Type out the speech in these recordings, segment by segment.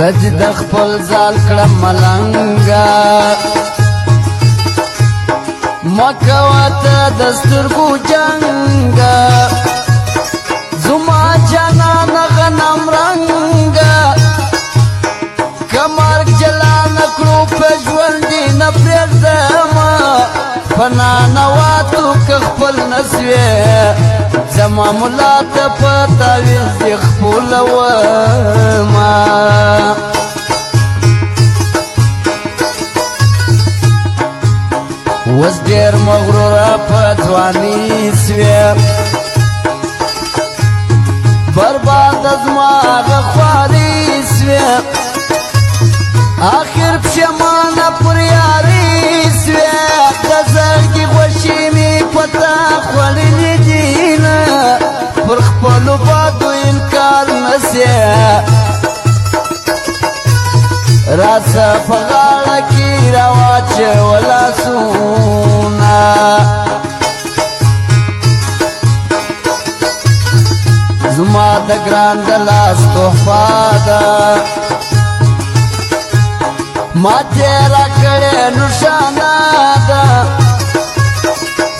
زد د خپل ځال کړم ملنګا مکوا ته د سترګو جنګا زما جانان غنم رنګا کمر جلا نکړو په ژوندې نه پرېږدم فنا نواتو که خپل نسوې زما ملا ته په تعویذ دې خپلومه اوس ډېر مغروره په ځواني سوې برباده زما هغه خواري سوې آخر پښېمانه پر یاري سوې د زړګي خوښي مې په تا خوړلي دینه پر خپلو بادو انکار نسې راڅه په غاړه کې راواچوه لاسونه زما د ګران د لاس تحفه ده ما تې راکړې نښانه ده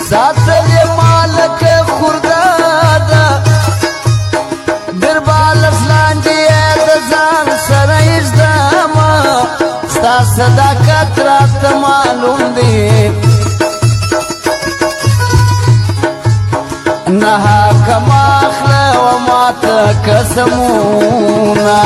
ساتلې ما لکه خورده ده بیربالس لاندې یې د ځان سره ایږدمه ستا صداقت راته معلوم دی نه حکم اخله و ماته قسمونه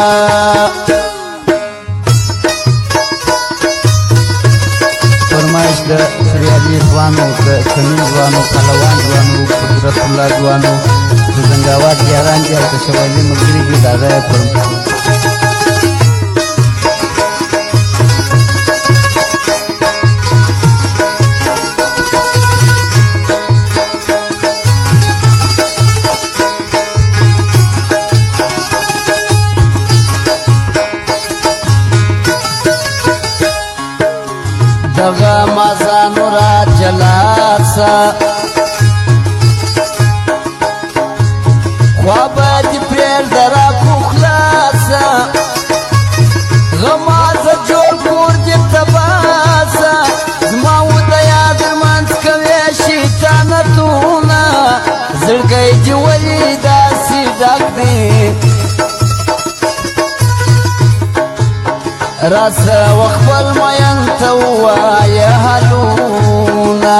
فرمایش د سریالي ځوانو د کمین ځوانو پهلوان ځوانو قدرت الله ځوانو د زنګاوات یاران دي او د شوالیې ملګري دي د هغه دغه مازانو را جلاسه خوابه دې پرېږده راکړو خلاصه غمازه جوړ کور دې تباسه زما و د یاد لمنځ کوې شیطانتونه زړګی دې ولې داسې ډک دی راسه و خپل مین ته ووایه حالونه